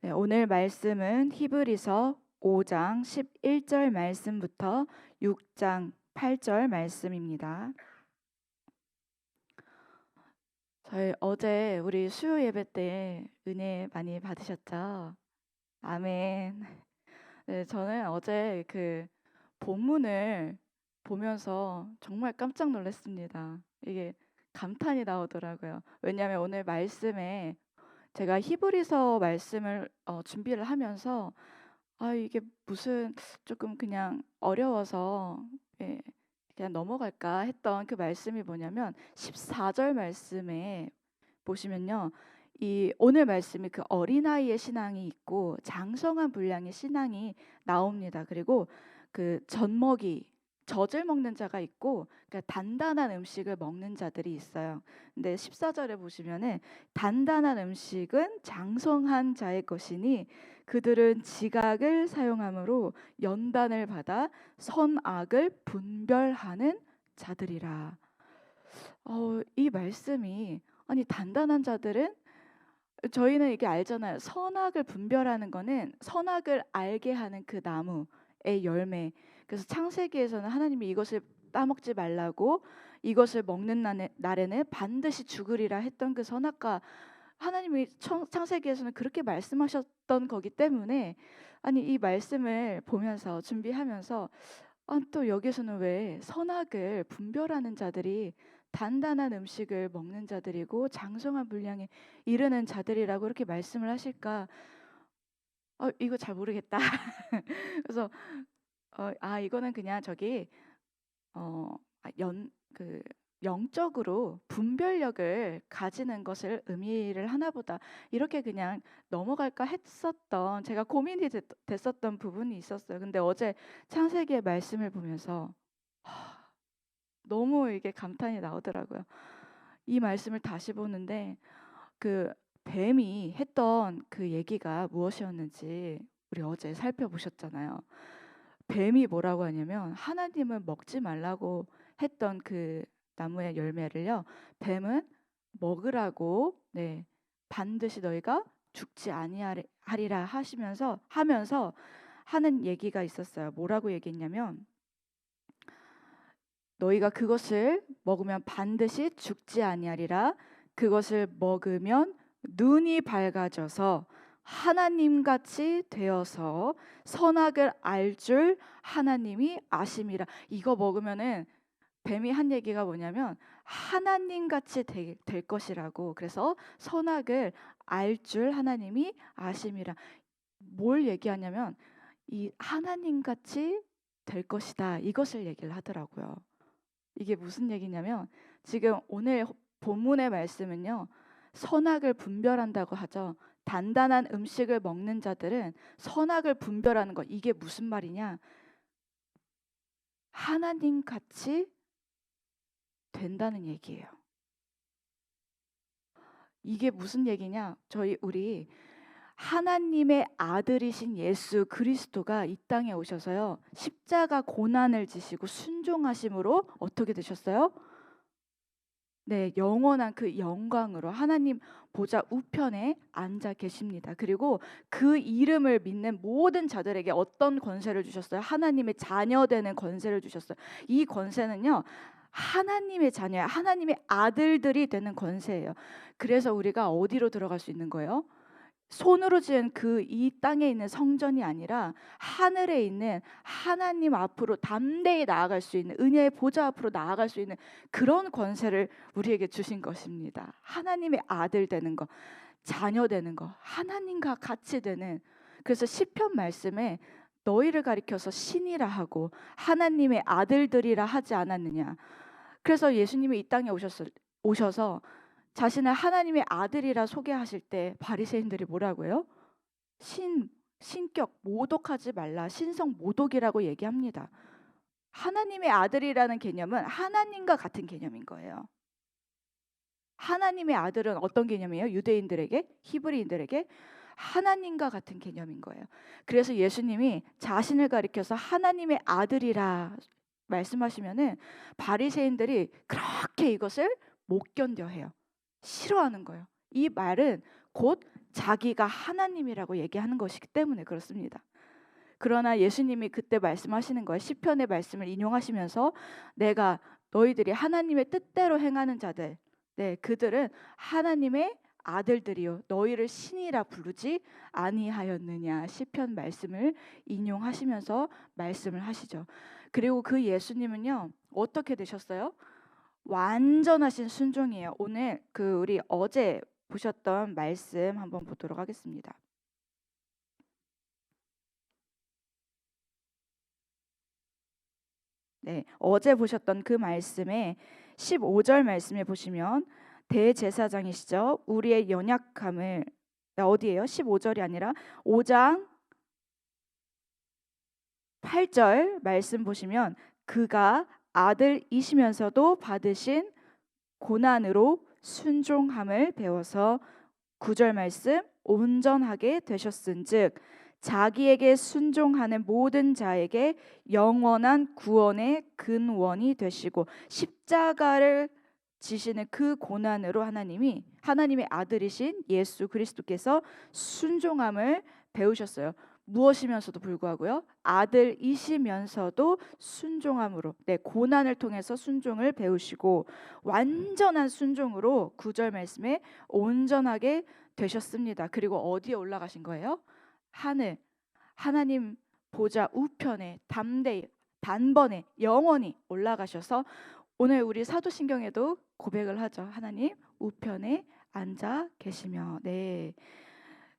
네, 오늘 말씀은 히브리서 5장 11절 말씀부터 6장 8절 말씀입니다. 저희 어제 우리 수요 예배 때 은혜 많이 받으셨죠? 아멘. 네, 저는 어제 그 본문을 보면서 정말 깜짝 놀랐습니다. 이게 감탄이 나오더라고요. 왜냐하면 오늘 말씀에 제가 히브리서 말씀을 준비를 하면서 이게 무슨 조금 그냥 어려워서 예 그냥 넘어갈까 했던 그 말씀이 뭐냐면 14절 말씀에 보시면요. 이 오늘 말씀이 그 어린아이의 신앙이 있고 장성한 분량의 신앙이 나옵니다. 그리고 그 젖먹이 젖을 먹는 자가 있고 그러니까 단단한 음식을 먹는 자들이 있어요. 근데 14절에 보시면은 단단한 음식은 장성한 자의 것이니 그들은 지각을 사용함으로 연단을 받아 선악을 분별하는 자들이라. 이 말씀이 아니 단단한 자들은 저희는 이게 알잖아요. 선악을 분별하는 거는 선악을 알게 하는 그 나무의 열매. 그래서 창세기에서는 하나님이 이것을 따먹지 말라고 이것을 먹는 날에는 반드시 죽으리라 했던 그 선악과 하나님이 창세기에서는 그렇게 말씀하셨던 거기 때문에 아니 이 말씀을 보면서 준비하면서 또 여기서는 왜 선악을 분별하는 자들이 단단한 음식을 먹는 자들이고 장성한 분량에 이르는 자들이라고 이렇게 말씀을 하실까? 이거 잘 모르겠다. 그래서 이거는 그냥 저기 그 영적으로 분별력을 가지는 것을 의미를 하나 보다. 이렇게 그냥 넘어갈까 했었던 제가 고민이 됐었던 부분이 있었어요. 근데 어제 창세기의 말씀을 보면서 너무 이게 감탄이 나오더라고요. 이 말씀을 다시 보는데 그 뱀이 했던 그 얘기가 무엇이었는지 우리 어제 살펴보셨잖아요. 뱀이 뭐라고 하냐면 하나님은 먹지 말라고 했던 그 나무의 열매를요. 뱀은 먹으라고 반드시 너희가 죽지 아니하리라 하면서 하는 얘기가 있었어요. 뭐라고 얘기했냐면 너희가 그것을 먹으면 반드시 죽지 아니하리라. 그것을 먹으면 눈이 밝아져서 하나님같이 되어서 선악을 알 줄 하나님이 아심이라. 이거 먹으면은 뱀이 한 얘기가 뭐냐면 하나님같이 될 것이라고. 그래서 선악을 알 줄 하나님이 아심이라. 뭘 얘기하냐면 이 하나님같이 될 것이다. 이것을 얘기를 하더라고요. 이게 무슨 얘기냐면 지금 오늘 본문의 말씀은요. 선악을 분별한다고 하죠. 단단한 음식을 먹는 자들은 선악을 분별하는 것. 이게 무슨 말이냐? 하나님 같이 된다는 얘기예요. 이게 무슨 얘기냐? 우리 하나님의 아들이신 예수 그리스도가 이 땅에 오셔서요. 십자가 고난을 지시고 순종하심으로 어떻게 되셨어요? 네, 영원한 그 영광으로 하나님 보좌 우편에 앉아 계십니다. 그리고 그 이름을 믿는 모든 자들에게 어떤 권세를 주셨어요? 하나님의 자녀 되는 권세를 주셨어요. 이 권세는요. 하나님의 자녀야. 하나님의 아들들이 되는 권세예요. 그래서 우리가 어디로 들어갈 수 있는 거예요? 손으로 지은 그 이 땅에 있는 성전이 아니라 하늘에 있는 하나님 앞으로 담대히 나아갈 수 있는 은혜의 보좌 앞으로 나아갈 수 있는 그런 권세를 우리에게 주신 것입니다. 하나님의 아들 되는 거, 자녀 되는 거, 하나님과 같이 되는. 그래서 시편 말씀에 너희를 가리켜서 신이라 하고 하나님의 아들들이라 하지 않았느냐. 그래서 예수님이 이 땅에 오셔서 자신을 하나님의 아들이라 소개하실 때 바리새인들이 뭐라고 해요? 신격 모독하지 말라. 신성 모독이라고 얘기합니다. 하나님의 아들이라는 개념은 하나님과 같은 개념인 거예요. 하나님의 아들은 어떤 개념이에요? 유대인들에게, 히브리인들에게 하나님과 같은 개념인 거예요. 그래서 예수님이 자신을 가리켜서 하나님의 아들이라 말씀하시면은 바리새인들이 그렇게 이것을 못 견뎌해요. 싫어하는 거예요. 이 말은 곧 자기가 하나님이라고 얘기하는 것이기 때문에 그렇습니다. 그러나 예수님이 그때 말씀하시는 거예요. 시편의 말씀을 인용하시면서 내가 너희들이 하나님의 뜻대로 행하는 자들, 그들은 하나님의 아들들이요 너희를 신이라 부르지 아니하였느냐. 시편 말씀을 인용하시면서 말씀을 하시죠. 그리고 그 예수님은요 어떻게 되셨어요? 완전하신 순종이에요. 오늘 우리 어제 보셨던 말씀 한번 보도록 하겠습니다. 어제 보셨던 그 말씀에 15절 말씀에 보시면 대제사장이시죠. 우리의 연약함을 어디예요? 15절이 아니라 5장 8절 말씀 보시면 그가 아들이시면서도 받으신 고난으로 순종함을 배워서 9절 말씀 온전하게 되셨은즉 자기에게 순종하는 모든 자에게 영원한 구원의 근원이 되시고 십자가를 지시는 그 고난으로 하나님의 아들이신 예수 그리스도께서 순종함을 배우셨어요. 무엇이면서도 불구하고요. 아들이시면서도 순종함으로 고난을 통해서 순종을 배우시고 완전한 순종으로 9절 말씀에 온전하게 되셨습니다. 그리고 어디에 올라가신 거예요? 하늘 하나님 보좌 우편에 단번에 영원히 올라가셔서 오늘 우리 사도신경에도 고백을 하죠. 하나님 우편에 앉아 계시며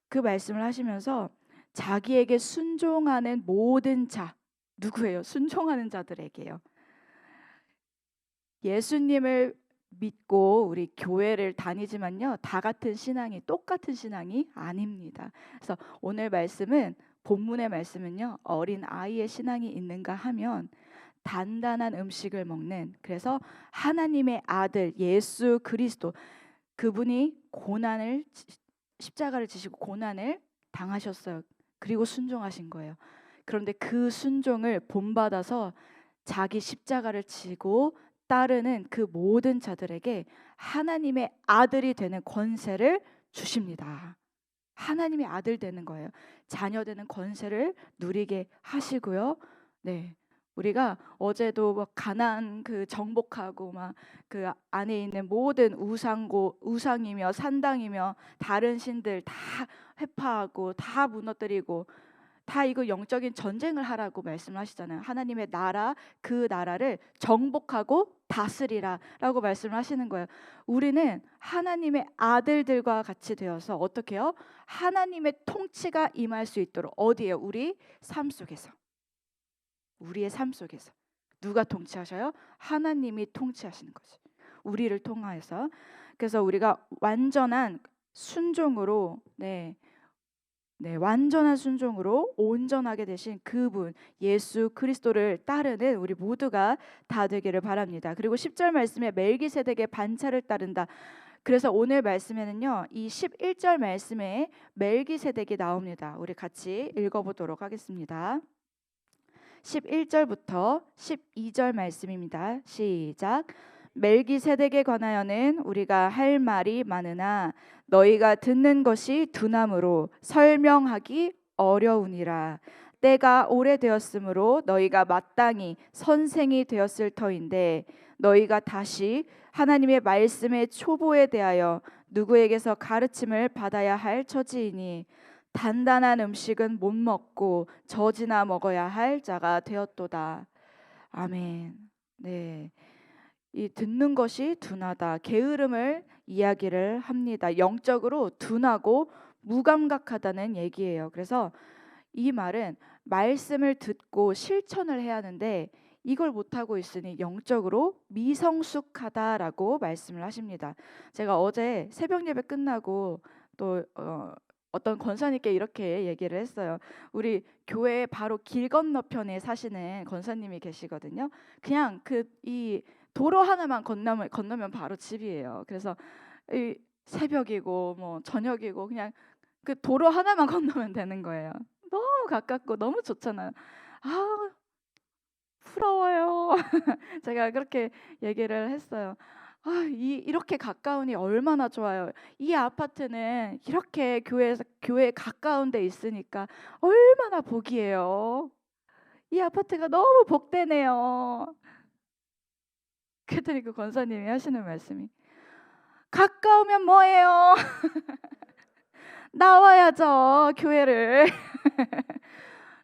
그 말씀을 하시면서 자기에게 순종하는 모든 자 누구예요? 순종하는 자들에게요. 예수님을 믿고 우리 교회를 다니지만요 다 같은 신앙이 똑같은 신앙이 아닙니다. 그래서 오늘 말씀은 본문의 말씀은요 어린 아이의 신앙이 있는가 하면 단단한 음식을 먹는 그래서 하나님의 아들 예수 그리스도 그분이 십자가를 지시고 고난을 당하셨어요. 그리고 순종하신 거예요. 그런데 그 순종을 본받아서 자기 십자가를 지고 따르는 그 모든 자들에게 하나님의 아들이 되는 권세를 주십니다. 하나님의 아들 되는 거예요. 자녀 되는 권세를 누리게 하시고요. 우리가 어제도 가나안 정복하고 그 안에 있는 모든 우상이며 산당이며 다른 신들 다 회파하고 다 무너뜨리고 다 이거 영적인 전쟁을 하라고 말씀하시잖아요. 하나님의 나라 그 나라를 정복하고 다스리라 라고 말씀을 하시는 거예요. 우리는 하나님의 아들들과 같이 되어서 어떻게 해요? 하나님의 통치가 임할 수 있도록 어디에요? 우리의 삶 속에서 누가 통치하셔요? 하나님이 통치하시는 거지. 우리를 통하여서. 그래서 우리가 완전한 순종으로 완전한 순종으로 온전하게 되신 그분 예수 그리스도를 따르는 우리 모두가 다 되기를 바랍니다. 그리고 10절 말씀에 멜기세덱의 반차를 따른다. 그래서 오늘 말씀에는요 이 11절 말씀에 멜기세덱이 나옵니다. 우리 같이 읽어보도록 하겠습니다. 11절부터 12절 말씀입니다. 시작. 멜기세덱에 관하여는 우리가 할 말이 많으나 너희가 듣는 것이 두나무로 설명하기 어려우니라. 때가 오래되었으므로 너희가 마땅히 선생이 되었을 터인데 너희가 다시 하나님의 말씀의 초보에 대하여 누구에게서 가르침을 받아야 할 처지이니 단단한 음식은 못 먹고 젖이나 먹어야 할 자가 되었도다. 아멘. 이 듣는 것이 둔하다. 게으름을 이야기를 합니다. 영적으로 둔하고 무감각하다는 얘기예요. 그래서 이 말은 말씀을 듣고 실천을 해야 하는데 이걸 못하고 있으니 영적으로 미성숙하다라고 말씀을 하십니다. 제가 어제 새벽 예배 끝나고 또 어떤 권사님께 이렇게 얘기를 했어요. 우리 교회 바로 길 건너편에 사시는 권사님이 계시거든요. 그냥 이 도로 하나만 건너면 바로 집이에요. 그래서 이 새벽이고 뭐 저녁이고 그냥 그 도로 하나만 건너면 되는 거예요. 너무 가깝고 너무 좋잖아요. 부러워요. 제가 그렇게 얘기를 했어요. 이렇게 가까우니 얼마나 좋아요. 이 아파트는 이렇게 교회에 가까운 데 있으니까 얼마나 복이에요. 이 아파트가 너무 복되네요. 그랬더니 그 권사님이 하시는 말씀이, 가까우면 뭐예요? 나와야죠, 교회를.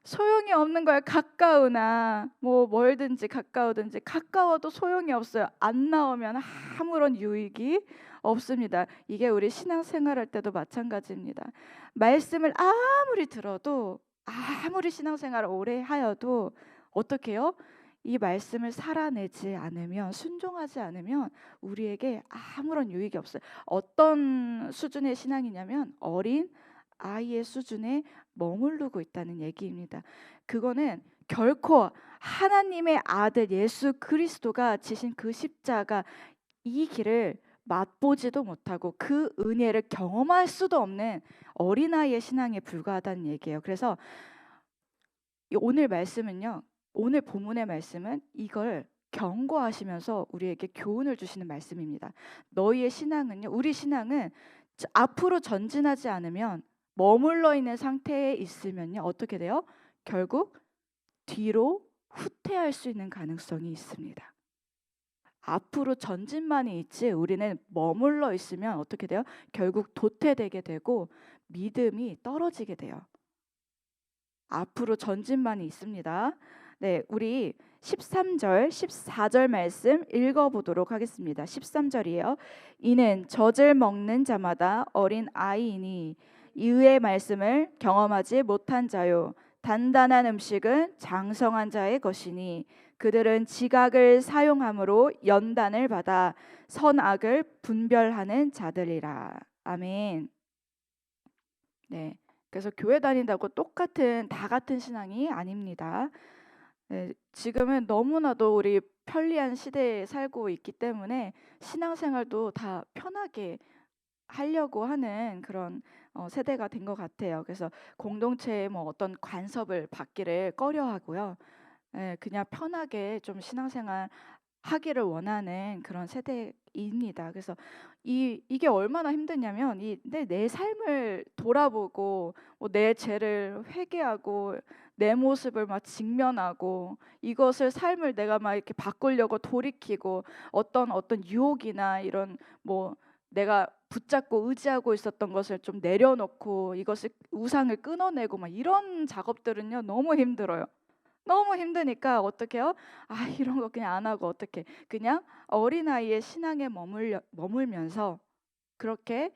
소용이 없는 거예요. 가까우나 뭐 멀든지 가까우든지, 가까워도 소용이 없어요. 안 나오면 아무런 유익이 없습니다. 이게 우리 신앙생활할 때도 마찬가지입니다. 말씀을 아무리 들어도, 아무리 신앙생활을 오래 하여도 어떻게 해요? 이 말씀을 살아내지 않으면, 순종하지 않으면 우리에게 아무런 유익이 없어요. 어떤 수준의 신앙이냐면 어린 아이의 수준에 머무르고 있다는 얘기입니다. 그거는 결코 하나님의 아들 예수 그리스도가 지신 그 십자가, 이 길을 맛보지도 못하고 그 은혜를 경험할 수도 없는 어린아이의 신앙에 불과하다는 얘기예요. 그래서 오늘 말씀은요, 오늘 본문의 말씀은 이걸 경고하시면서 우리에게 교훈을 주시는 말씀입니다. 너희의 신앙은요, 우리 신앙은 앞으로 전진하지 않으면, 머물러 있는 상태에 있으면요 어떻게 돼요? 결국 뒤로 후퇴할 수 있는 가능성이 있습니다. 앞으로 전진만이 있지 우리는 머물러 있으면 어떻게 돼요? 결국 도태되게 되고 믿음이 떨어지게 돼요. 앞으로 전진만이 있습니다. 네, 우리 13절, 14절 말씀 읽어보도록 하겠습니다. 13절이에요. 이는 젖을 먹는 자마다 어린 아이이니 이의 말씀을 경험하지 못한 자요, 단단한 음식은 장성한 자의 것이니 그들은 지각을 사용함으로 연단을 받아 선악을 분별하는 자들이라. 아멘. 네, 그래서 교회 다닌다고 다 같은 신앙이 아닙니다. 네, 지금은 너무나도 우리 편리한 시대에 살고 있기 때문에 신앙생활도 다 편하게 하려고 하는 그런 세대가 된 것 같아요. 그래서 공동체에 뭐 어떤 간섭을 받기를 꺼려하고요. 그냥 편하게 좀 신앙생활 하기를 원하는 그런 세대입니다. 그래서 이게 얼마나 힘드냐면 내 삶을 돌아보고 내 죄를 회개하고 내 모습을 막 직면하고 이것을 삶을 내가 막 이렇게 바꾸려고 돌이키고 어떤 유혹이나 이런 뭐 내가 붙잡고 의지하고 있었던 것을 좀 내려놓고 이것을 우상을 끊어내고 막 이런 작업들은요 너무 힘들어요. 너무 힘드니까 어떻게 해요? 이런 거 그냥 안 하고 어떻게 그냥 어린아이의 신앙에 머물면서 그렇게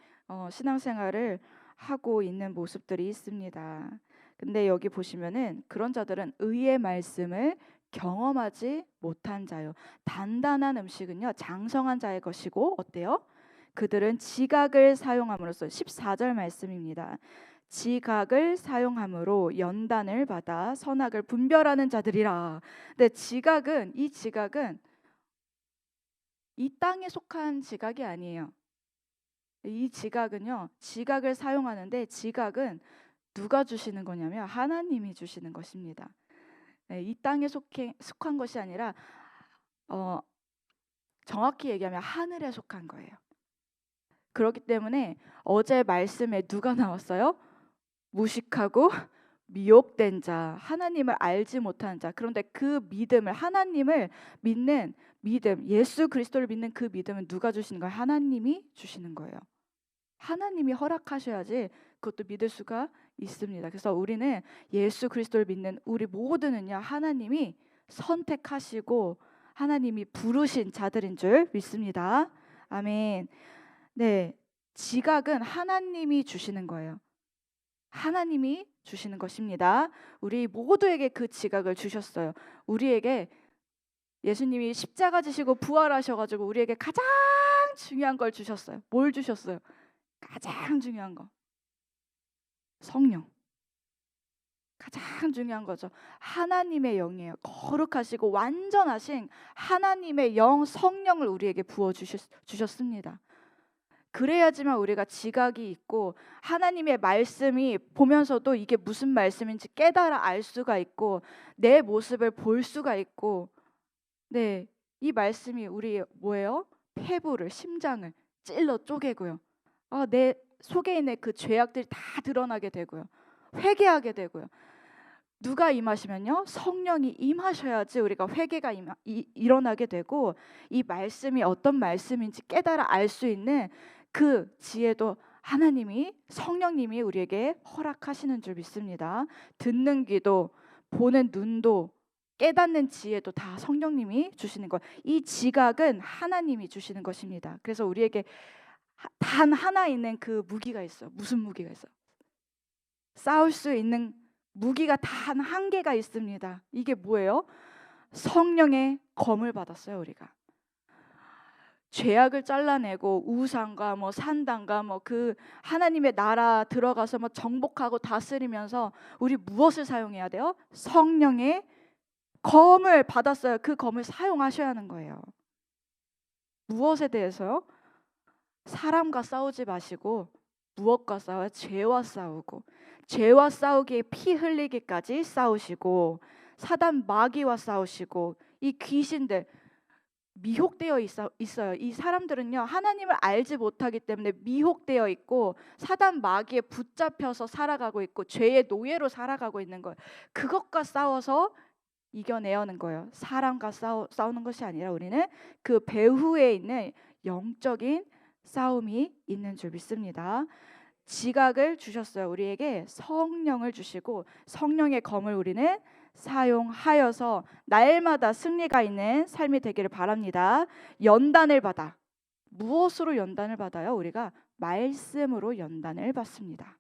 신앙생활을 하고 있는 모습들이 있습니다. 근데 여기 보시면은 그런 자들은 의의 말씀을 경험하지 못한 자요, 단단한 음식은요 장성한 자의 것이고 어때요? 그들은 지각을 사용함으로써, 14절 말씀입니다. 지각을 사용함으로 연단을 받아 선악을 분별하는 자들이라. 근데 이 지각은 이 땅에 속한 지각이 아니에요. 이 지각은요, 지각을 사용하는데 지각은 누가 주시는 거냐면 하나님이 주시는 것입니다. 이 땅에 속한 것이 아니라 정확히 얘기하면 하늘에 속한 거예요. 그렇기 때문에 어제 말씀에 누가 나왔어요? 무식하고 미혹된 자, 하나님을 알지 못하는 자. 그런데 그 믿음을, 하나님을 믿는 믿음, 예수 그리스도를 믿는 그 믿음은 누가 주시는 거예요? 하나님이 주시는 거예요. 하나님이 허락하셔야지 그것도 믿을 수가 있습니다. 그래서 우리는 예수 그리스도를 믿는 우리 모두는요 하나님이 선택하시고 하나님이 부르신 자들인 줄 믿습니다. 아멘. 네, 지각은 하나님이 주시는 거예요. 하나님이 주시는 것입니다. 우리 모두에게 그 지각을 주셨어요. 우리에게 예수님이 십자가 지시고 부활하셔가지고 우리에게 가장 중요한 걸 주셨어요. 뭘 주셨어요? 가장 중요한 거, 성령. 가장 중요한 거죠. 하나님의 영이에요. 거룩하시고 완전하신 하나님의 영, 성령을 우리에게 주셨습니다. 그래야지만 우리가 지각이 있고 하나님의 말씀이 보면서도 이게 무슨 말씀인지 깨달아 알 수가 있고 내 모습을 볼 수가 있고, 네, 이 말씀이 우리 뭐예요? 폐부를, 심장을 찔러 쪼개고요. 내 속에 있는 그 죄악들이 다 드러나게 되고요. 회개하게 되고요. 누가 임하시면요? 성령이 임하셔야지 우리가 회개가 일어나게 되고, 이 말씀이 어떤 말씀인지 깨달아 알 수 있는 그 지혜도 하나님이, 성령님이 우리에게 허락하시는 줄 믿습니다. 듣는 귀도, 보는 눈도, 깨닫는 지혜도 다 성령님이 주시는 거예요. 이 지각은 하나님이 주시는 것입니다. 그래서 우리에게 단 하나 있는 그 무기가 있어요. 무슨 무기가 있어요? 싸울 수 있는 무기가 단 한 개가 있습니다. 이게 뭐예요? 성령의 검을 받았어요. 우리가 죄악을 잘라내고 우상과 산당과 그 하나님의 나라 들어가서 정복하고 다스리면서 우리 무엇을 사용해야 돼요? 성령의 검을 받았어요. 그 검을 사용하셔야 하는 거예요. 무엇에 대해서요? 사람과 싸우지 마시고 무엇과 싸워요? 죄와 싸우고, 죄와 싸우기에 피 흘리기까지 싸우시고, 사단 마귀와 싸우시고, 이 귀신들 미혹되어 있어요. 이 사람들은요, 하나님을 알지 못하기 때문에 미혹되어 있고 사단 마귀에 붙잡혀서 살아가고 있고 죄의 노예로 살아가고 있는 거예요. 그것과 싸워서 이겨내야 하는 거예요. 사람과 싸우는 것이 아니라 우리는 그 배후에 있는 영적인 싸움이 있는 줄 믿습니다. 지각을 주셨어요. 우리에게 성령을 주시고 성령의 검을 우리는 사용하여서 날마다 승리가 있는 삶이 되기를 바랍니다. 연단을 받아. 무엇으로 연단을 받아요? 우리가 말씀으로 연단을 받습니다.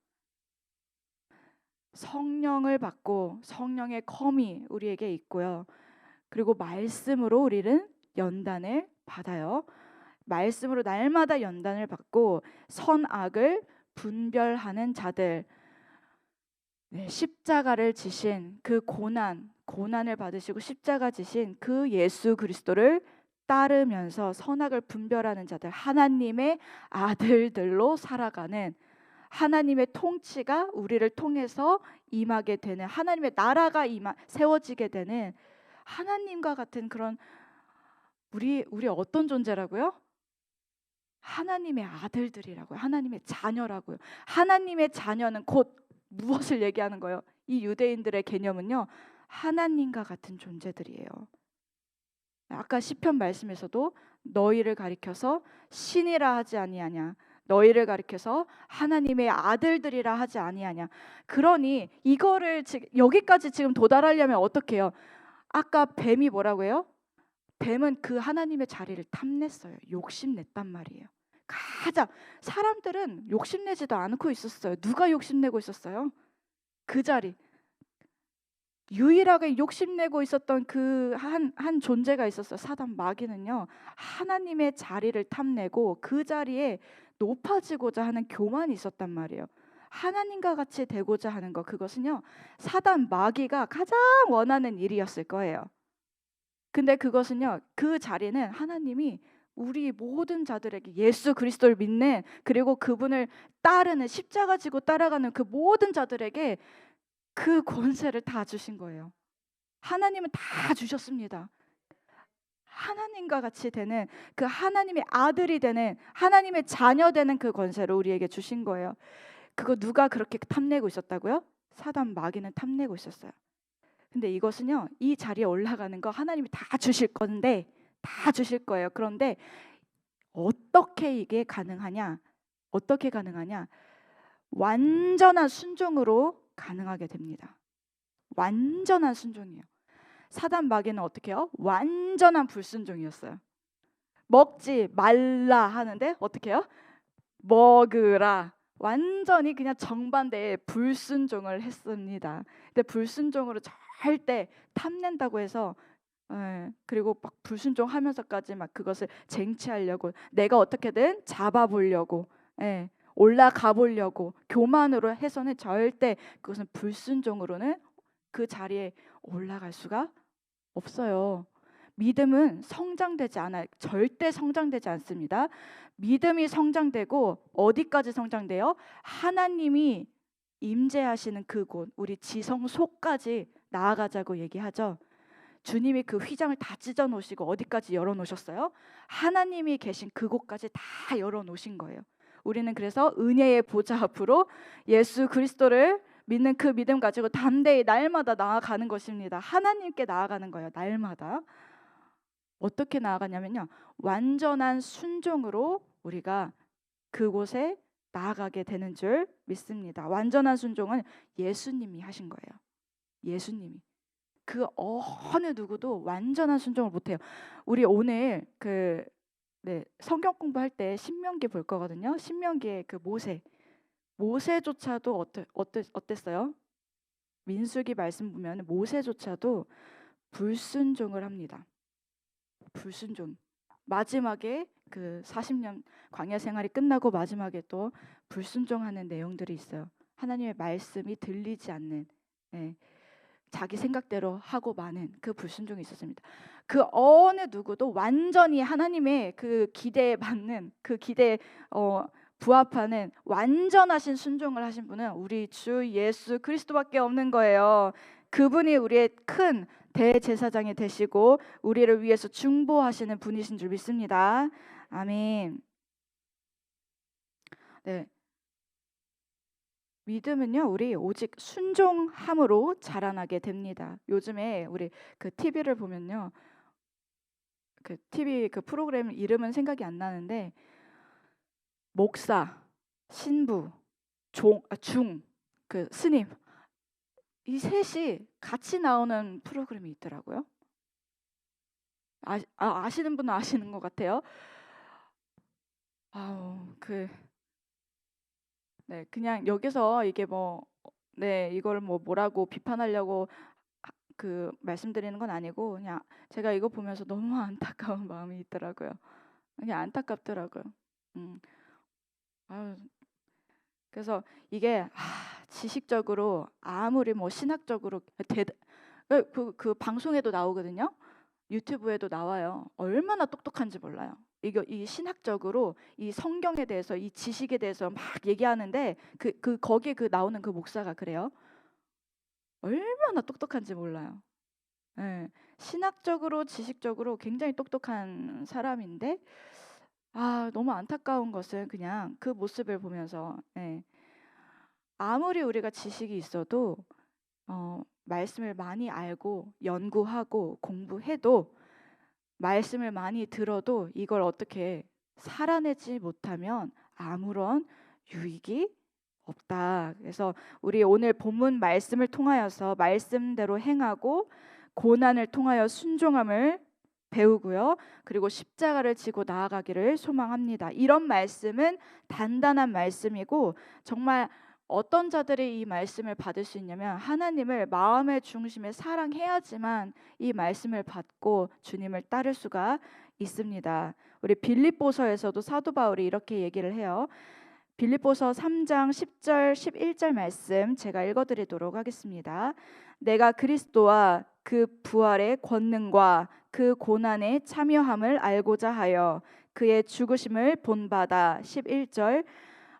성령을 받고 성령의 검이 우리에게 있고요. 그리고 말씀으로 우리는 연단을 받아요. 말씀으로 날마다 연단을 받고 선악을 분별하는 자들, 십자가를 지신 그 고난을 받으시고 십자가 지신 그 예수 그리스도를 따르면서 선악을 분별하는 자들, 하나님의 아들들로 살아가는, 하나님의 통치가 우리를 통해서 임하게 되는, 하나님의 나라가 세워지게 되는 하나님과 같은 그런 우리 어떤 존재라고요? 하나님의 아들들이라고요. 하나님의 자녀라고요. 하나님의 자녀는 곧 무엇을 얘기하는 거예요? 이 유대인들의 개념은요, 하나님과 같은 존재들이에요. 아까 시편 말씀에서도 너희를 가리켜서 신이라 하지 아니하냐, 너희를 가리켜서 하나님의 아들들이라 하지 아니하냐. 그러니 이거를 여기까지 지금 도달하려면 어떻게 해요? 아까 뱀이 뭐라고 해요? 뱀은 그 하나님의 자리를 탐냈어요. 욕심냈단 말이에요. 가장 사람들은 욕심내지도 않고 있었어요. 누가 욕심내고 있었어요? 그 자리. 유일하게 욕심내고 있었던 그 한 존재가 있었어요. 사단 마귀는요, 하나님의 자리를 탐내고 그 자리에 높아지고자 하는 교만이 있었단 말이에요. 하나님과 같이 되고자 하는 것, 그것은요 사단 마귀가 가장 원하는 일이었을 거예요. 근데 그것은요, 그 자리는 하나님이 우리 모든 자들에게 예수 그리스도를 믿는, 그리고 그분을 따르는, 십자가 지고 따라가는 그 모든 자들에게 그 권세를 다 주신 거예요. 하나님은 다 주셨습니다. 하나님과 같이 되는, 그 하나님의 아들이 되는, 하나님의 자녀 되는 그 권세를 우리에게 주신 거예요. 그거 누가 그렇게 탐내고 있었다고요? 사단 마귀는 탐내고 있었어요. 근데 이것은요, 이 자리에 올라가는 거 하나님이 다 주실 건데, 다 주실 거예요. 그런데 어떻게 이게 가능하냐? 어떻게 가능하냐? 완전한 순종으로 가능하게 됩니다. 완전한 순종이에요. 사단 마귀는 어떻게 해요? 완전한 불순종이었어요. 먹지 말라 하는데 어떻게 해요? 먹으라. 완전히 그냥 정반대의 불순종을 했습니다. 근데 불순종으로 절대 탐낸다고 해서, 그리고 막 불순종하면서까지 막 그것을 쟁취하려고, 내가 어떻게든 잡아보려고, 올라가 보려고 교만으로 해서는 절대 그것은 불순종으로는 그 자리에 올라갈 수가 없어요. 믿음은 성장되지 않아요. 절대 성장되지 않습니다. 믿음이 성장되고 어디까지 성장돼요? 하나님이 임재하시는 그곳, 우리 지성 속까지 나아가자고 얘기하죠. 주님이 그 휘장을 다 찢어 놓으시고 어디까지 열어 놓으셨어요? 하나님이 계신 그곳까지 다 열어 놓으신 거예요. 우리는 그래서 은혜의 보좌 앞으로 예수 그리스도를 믿는 그 믿음 가지고 담대히 날마다 나아가는 것입니다. 하나님께 나아가는 거예요. 날마다. 어떻게 나아가냐면요, 완전한 순종으로 우리가 그곳에 나아가게 되는 줄 믿습니다. 완전한 순종은 예수님이 하신 거예요. 예수님이. 그 어느 누구도 완전한 순종을 못해요. 우리 오늘 성경 공부할 때 신명기 볼 거거든요. 신명기의 그 모세조차도 어땠어요? 민수기 말씀 보면 모세조차도 불순종을 합니다. 불순종. 마지막에 그 40년 광야 생활이 끝나고 마지막에 또 불순종하는 내용들이 있어요. 하나님의 말씀이 들리지 않는, 자기 생각대로 하고 마는 그 불순종이 있었습니다. 그 어느 누구도 완전히 하나님의 그 기대에 맞는, 그 기대에 부합하는 완전하신 순종을 하신 분은 우리 주 예수 그리스도밖에 없는 거예요. 그분이 우리의 큰 대제사장이 되시고 우리를 위해서 중보하시는 분이신 줄 믿습니다. 아멘. 네. 믿음은요, 우리 오직 순종함으로 자라나게 됩니다. 요즘에 우리 그 TV를 보면요, 그 TV 그 프로그램 이름은 생각이 안 나는데 목사, 신부, 그 스님, 이 셋이 같이 나오는 프로그램이 있더라고요. 아시는 분은 아시는 것 같아요. 그냥 여기서 이게 이걸 뭐라고 비판하려고 그 말씀드리는 건 아니고, 그냥 제가 이거 보면서 너무 안타까운 마음이 있더라고요. 그냥 안타깝더라고요. 그래서 이게 지식적으로 아무리 신학적으로 그 방송에도 나오거든요. 유튜브에도 나와요. 얼마나 똑똑한지 몰라요. 이 신학적으로 이 성경에 대해서, 이 지식에 대해서 막 얘기하는데 거기에 나오는 그 목사가 그래요. 얼마나 똑똑한지 몰라요. 신학적으로, 지식적으로 굉장히 똑똑한 사람인데 너무 안타까운 것은 그냥 그 모습을 보면서 아무리 우리가 지식이 있어도 말씀을 많이 알고 연구하고 공부해도 말씀을 많이 들어도 이걸 어떻게 살아내지 못하면 아무런 유익이 없다. 그래서 우리 오늘 본문 말씀을 통하여서 말씀대로 행하고 고난을 통하여 순종함을 배우고요. 그리고 십자가를 지고 나아가기를 소망합니다. 이런 말씀은 단단한 말씀이고, 정말 어떤 자들이 이 말씀을 받을 수 있냐면 하나님을 마음의 중심에 사랑해야지만 이 말씀을 받고 주님을 따를 수가 있습니다. 우리 빌립보서에서도 사도 바울이 이렇게 얘기를 해요. 빌립보서 3장 10절 11절 말씀 제가 읽어드리도록 하겠습니다. 내가 그리스도와 그 부활의 권능과 그 고난에 참여함을 알고자 하여 그의 죽으심을 본받아 11절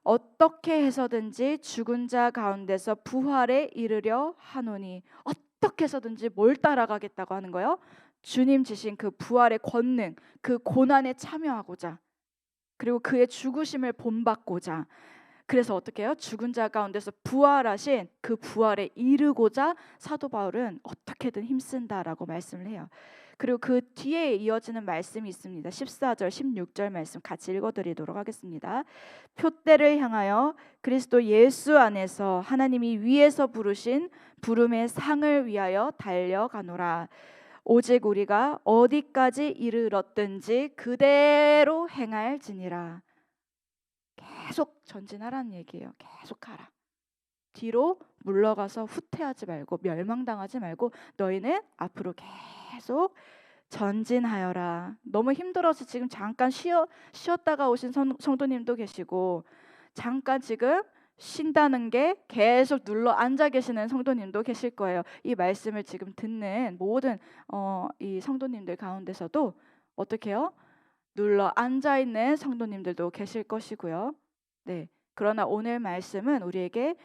어떻게 해서든지 죽은 자 가운데서 부활에 이르려 하노니, 어떻게 해서든지 뭘 따라가겠다고 하는 거예요? 주님 주신 그 부활의 권능, 그 고난에 참여하고자, 그리고 그의 죽으심을 본받고자. 그래서 어떻게 해요? 죽은 자 가운데서 부활하신 그 부활에 이르고자 사도 바울은 어떻게든 힘쓴다라고 말씀을 해요. 그리고 그 뒤에 이어지는 말씀이 있습니다. 14절 16절 말씀 같이 읽어드리도록 하겠습니다. 표대를 향하여 그리스도 예수 안에서 하나님이 위에서 부르신 부름의 상을 위하여 달려가노라. 오직 우리가 어디까지 이르렀든지 그대로 행할지니라. 계속 전진하라는 얘기예요. 계속 가라. 뒤로 물러가서 후퇴하지 말고 멸망당하지 말고 너희는 앞으로 계속 전진하여라. 너무 힘들어서 지금 잠깐 쉬었다가 오신 성도님도 계시고, 잠깐 지금 쉰다는 게 계속 눌러 앉아 계시는 성도님도 계실 거예요. 이 말씀을 지금 듣는 모든 이 성도님들 가운데서도 어떻게 해요? 눌러 앉아 있는 성도님들도 계실 것이고요. 그러나 오늘 말씀은 우리에게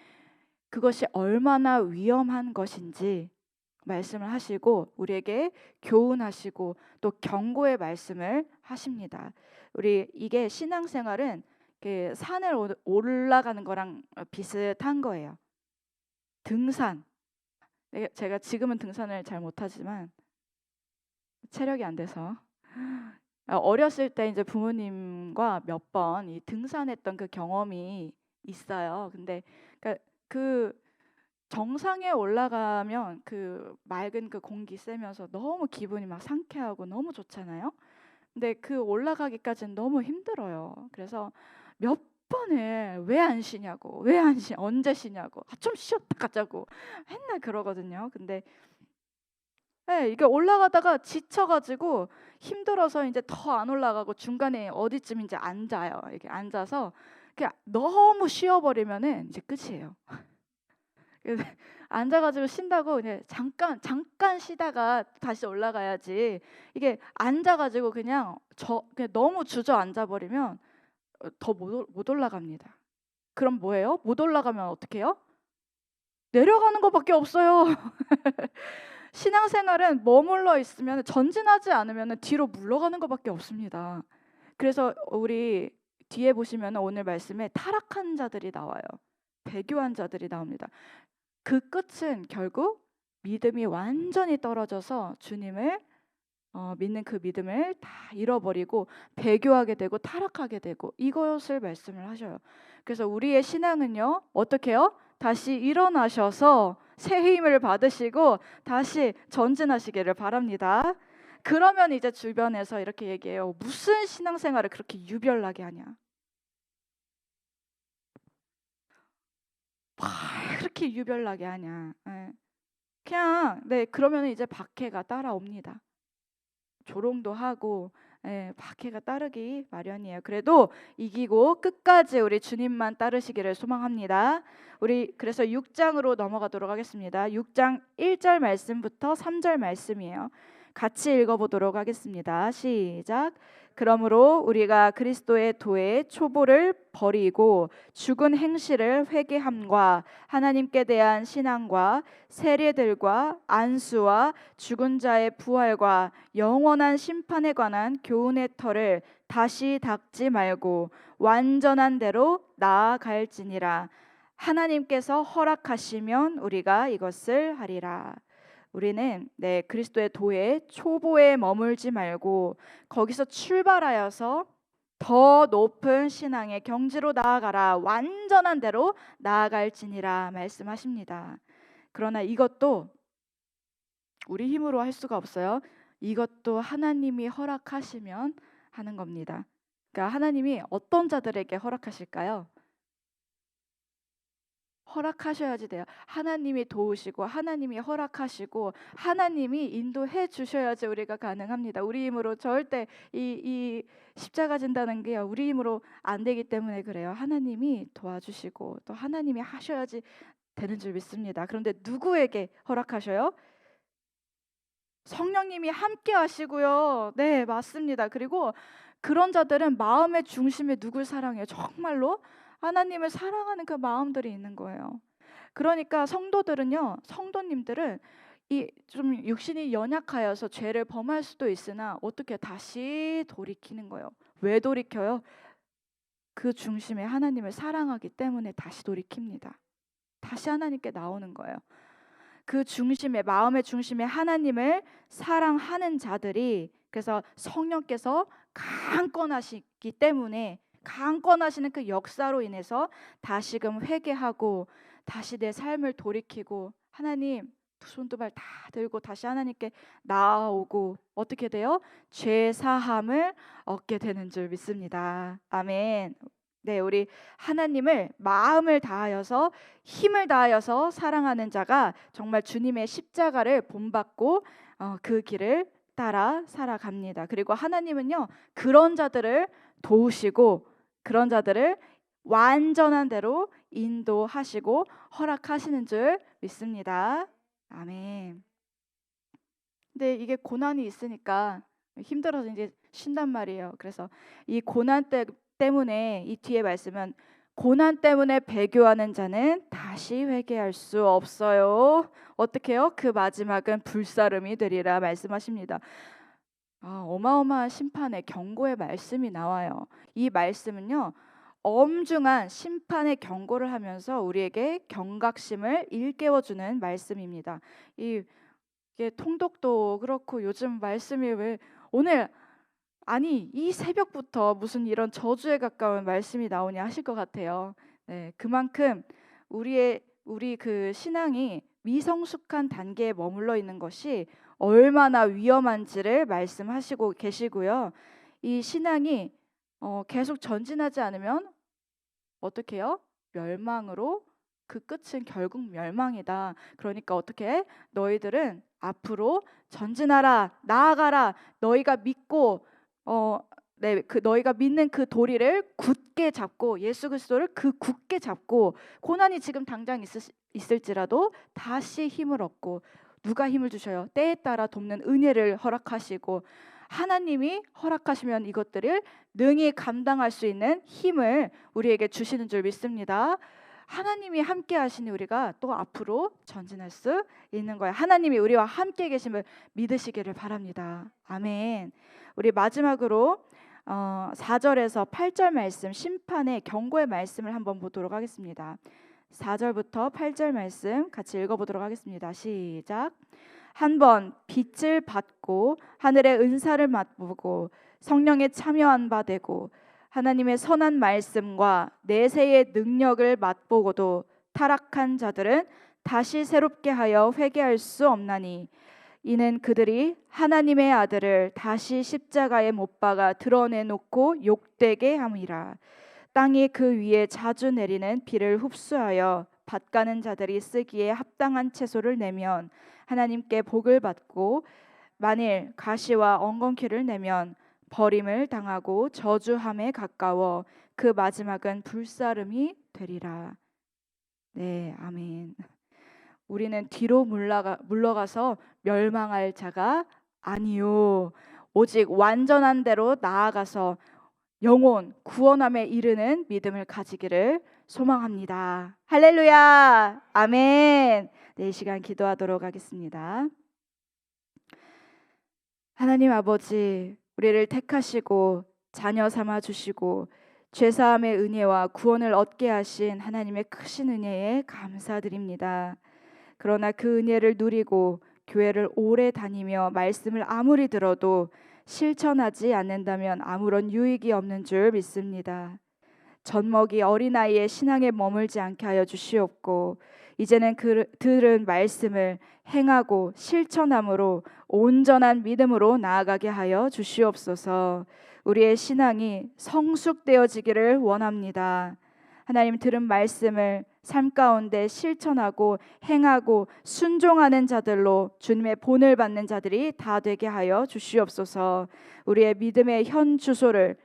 그것이 얼마나 위험한 것인지, 말씀을 하시고 우리에게 교훈하시고 또 경고의 말씀을 하십니다. 우리 이게 신앙생활은 그 산을 올라가는 거랑 비슷한 거예요. 등산. 제가 지금은 등산을 잘 못하지만 체력이 안 돼서 어렸을 때 이제 부모님과 몇 번 이 등산했던 그 경험이 있어요. 근데 그 정상에 올라가면 그 맑은 그 공기 쐬면서 너무 기분이 막 상쾌하고 너무 좋잖아요. 근데 그 올라가기까지는 너무 힘들어요. 그래서 몇 번을 왜 안 쉬냐고, 왜 안 쉬, 언제 쉬냐고, 좀 쉬었다 가자고 맨날 그러거든요. 근데 네, 이게 올라가다가 지쳐가지고 힘들어서 이제 더 안 올라가고 중간에 어디쯤 이제 앉아요. 이렇게 앉아서 그냥 너무 쉬어버리면은 이제 끝이에요. 그래서 앉아가지고 쉰다고 이제 잠깐 쉬다가 다시 올라가야지. 이게 앉아가지고 그냥 너무 주저앉아 버리면 더 못 올라갑니다. 그럼 뭐예요? 못 올라가면 어떻게 해요? 내려가는 것밖에 없어요. 신앙생활은 머물러 있으면 전진하지 않으면 뒤로 물러가는 것밖에 없습니다. 그래서 우리 뒤에 보시면 오늘 말씀에 타락한 자들이 나와요. 배교한 자들이 나옵니다. 그 끝은 결국 믿음이 완전히 떨어져서 주님을 믿는 그 믿음을 다 잃어버리고 배교하게 되고 타락하게 되고 이것을 말씀을 하셔요. 그래서 우리의 신앙은요 어떻게 해요? 다시 일어나셔서 새 힘을 받으시고 다시 전진하시기를 바랍니다. 그러면 이제 주변에서 이렇게 얘기해요. 무슨 신앙생활을 그렇게 유별나게 하냐? 그렇게 유별나게 하냐? 예. 그냥 그러면 이제 박해가 따라옵니다. 조롱도 하고 박해가 따르기 마련이에요. 그래도 이기고 끝까지 우리 주님만 따르시기를 소망합니다. 우리 그래서 6장으로 넘어가도록 하겠습니다. 6장 1절 말씀부터 3절 말씀이에요. 같이 읽어보도록 하겠습니다. 시작. 그러므로 우리가 그리스도의 도의 초보를 버리고 죽은 행실을 회개함과 하나님께 대한 신앙과 세례들과 안수와 죽은 자의 부활과 영원한 심판에 관한 교훈의 터를 다시 닦지 말고 완전한 대로 나아갈지니라. 하나님께서 허락하시면 우리가 이것을 하리라. 우리는 그리스도의 도의 초보에 머물지 말고 거기서 출발하여서 더 높은 신앙의 경지로 나아가라. 완전한 대로 나아갈지니라 말씀하십니다. 그러나 이것도 우리 힘으로 할 수가 없어요. 이것도 하나님이 허락하시면 하는 겁니다. 그러니까 하나님이 어떤 자들에게 허락하실까요? 허락하셔야지 돼요. 하나님이 도우시고 하나님이 허락하시고 하나님이 인도해 주셔야지 우리가 가능합니다. 우리 힘으로 절대 이 십자가 진다는 게 우리 힘으로 안 되기 때문에 그래요. 하나님이 도와주시고 또 하나님이 하셔야지 되는 줄 믿습니다. 그런데 누구에게 허락하셔요? 성령님이 함께 하시고요. 네, 맞습니다. 그리고 그런 자들은 마음의 중심에 누굴 사랑해요? 정말로 하나님을 사랑하는 그 마음들이 있는 거예요. 그러니까 성도님들은 이 좀 육신이 연약하여서 죄를 범할 수도 있으나 어떻게 다시 돌이키는 거예요. 왜 돌이켜요? 그 중심에 하나님을 사랑하기 때문에 다시 돌이킵니다. 다시 하나님께 나오는 거예요. 그 중심에 마음의 중심에 하나님을 사랑하는 자들이 그래서 성령께서 강권하시기 때문에 강권하시는 그 역사로 인해서 다시금 회개하고 다시 내 삶을 돌이키고 하나님 두 손 두 발 다 들고 다시 하나님께 나아오고 어떻게 돼요? 죄 사함을 얻게 되는 줄 믿습니다. 아멘. 네, 우리 하나님을 마음을 다하여서 힘을 다하여서 사랑하는 자가 정말 주님의 십자가를 본받고 그 길을 따라 살아갑니다. 그리고 하나님은요 그런 자들을 도우시고 그런 자들을 완전한 대로 인도하시고 허락하시는 줄 믿습니다. 아멘. 근데 이게 고난이 있으니까 힘들어서 이제 쉰단 말이에요. 그래서 이 고난 때문에 이 뒤에 말씀은 고난 때문에 배교하는 자는 다시 회개할 수 없어요. 어떻게 해요? 그 마지막은 불사름이 되리라 말씀하십니다. 어마어마한 심판의 경고의 말씀이 나와요. 이 말씀은요, 엄중한 심판의 경고를 하면서 우리에게 경각심을 일깨워주는 말씀입니다. 이게 통독도 그렇고 요즘 말씀이 왜 오늘 아니 이 새벽부터 무슨 이런 저주에 가까운 말씀이 나오냐 하실 것 같아요. 네, 그만큼 우리 그 신앙이 미성숙한 단계에 머물러 있는 것이 얼마나 위험한지를 말씀하시고 계시고요. 이 신앙이 계속 전진하지 않으면 어떻게 해요? 멸망으로 그 끝은 결국 멸망이다. 그러니까 어떻게 너희들은 앞으로 전진하라, 나아가라. 너희가 믿고 그 너희가 믿는 그 도리를 굳게 잡고 예수 그리스도를 그 굳게 잡고 고난이 지금 당장 있을지라도 다시 힘을 얻고 누가 힘을 주셔요? 때에 따라 돕는 은혜를 허락하시고 하나님이 허락하시면 이것들을 능히 감당할 수 있는 힘을 우리에게 주시는 줄 믿습니다. 하나님이 함께 하시니 우리가 또 앞으로 전진할 수 있는 거예요. 하나님이 우리와 함께 계심을 믿으시기를 바랍니다. 아멘. 우리 마지막으로 4절에서 8절 말씀 심판의 경고의 말씀을 한번 보도록 하겠습니다. 4절부터 8절 말씀 같이 읽어보도록 하겠습니다. 시작. 한번 빛을 받고 하늘의 은사를 맛보고 성령에 참여한 바 되고 하나님의 선한 말씀과 내세의 능력을 맛보고도 타락한 자들은 다시 새롭게 하여 회개할 수 없나니 이는 그들이 하나님의 아들을 다시 십자가에 못 박아 드러내놓고 욕되게 함이라. 땅이 그 위에 자주 내리는 비를 흡수하여 밭가는 자들이 쓰기에 합당한 채소를 내면 하나님께 복을 받고 만일 가시와 엉겅퀴를 내면 버림을 당하고 저주함에 가까워 그 마지막은 불사름이 되리라. 네, 아멘. 우리는 뒤로 물러가서 멸망할 자가 아니요 오직 완전한 대로 나아가서 영혼 구원함에 이르는 믿음을 가지기를 소망합니다. 할렐루야. 아멘. 네, 이 시간 기도하도록 하겠습니다. 하나님 아버지, 우리를 택하시고 자녀 삼아 주시고 죄사함의 은혜와 구원을 얻게 하신 하나님의 크신 은혜에 감사드립니다. 그러나 그 은혜를 누리고 교회를 오래 다니며 말씀을 아무리 들어도 실천하지 않는다면 아무런 유익이 없는 줄 믿습니다. 젖먹이 어린아이의 신앙에 머물지 않게 하여 주시옵고 이제는 들은 말씀을 행하고 실천함으로 온전한 믿음으로 나아가게 하여 주시옵소서. 우리의 신앙이 성숙되어지기를 원합니다. 하나님 들은 말씀을 삶 가운데 실천하고 행하고 순종하는 자들로 주님의 본을 받는 자들이 다 되게 하여 주시옵소서. 우리의 믿음의 현 주소를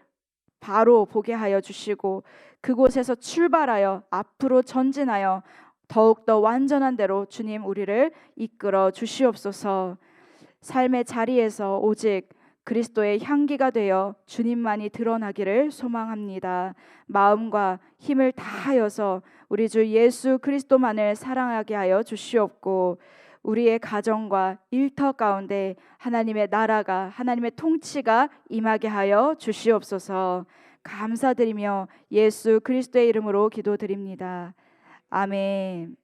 바로 보게 하여 주시고 그곳에서 출발하여 앞으로 전진하여 더욱더 완전한 대로 주님 우리를 이끌어 주시옵소서. 삶의 자리에서 오직 그리스도의 향기가 되어 주님만이 드러나기를 소망합니다. 마음과 힘을 다하여서 우리 주 예수 그리스도만을 사랑하게 하여 주시옵고 우리의 가정과 일터 가운데 하나님의 나라가 하나님의 통치가 임하게 하여 주시옵소서. 감사드리며 예수 그리스도의 이름으로 기도드립니다. 아멘.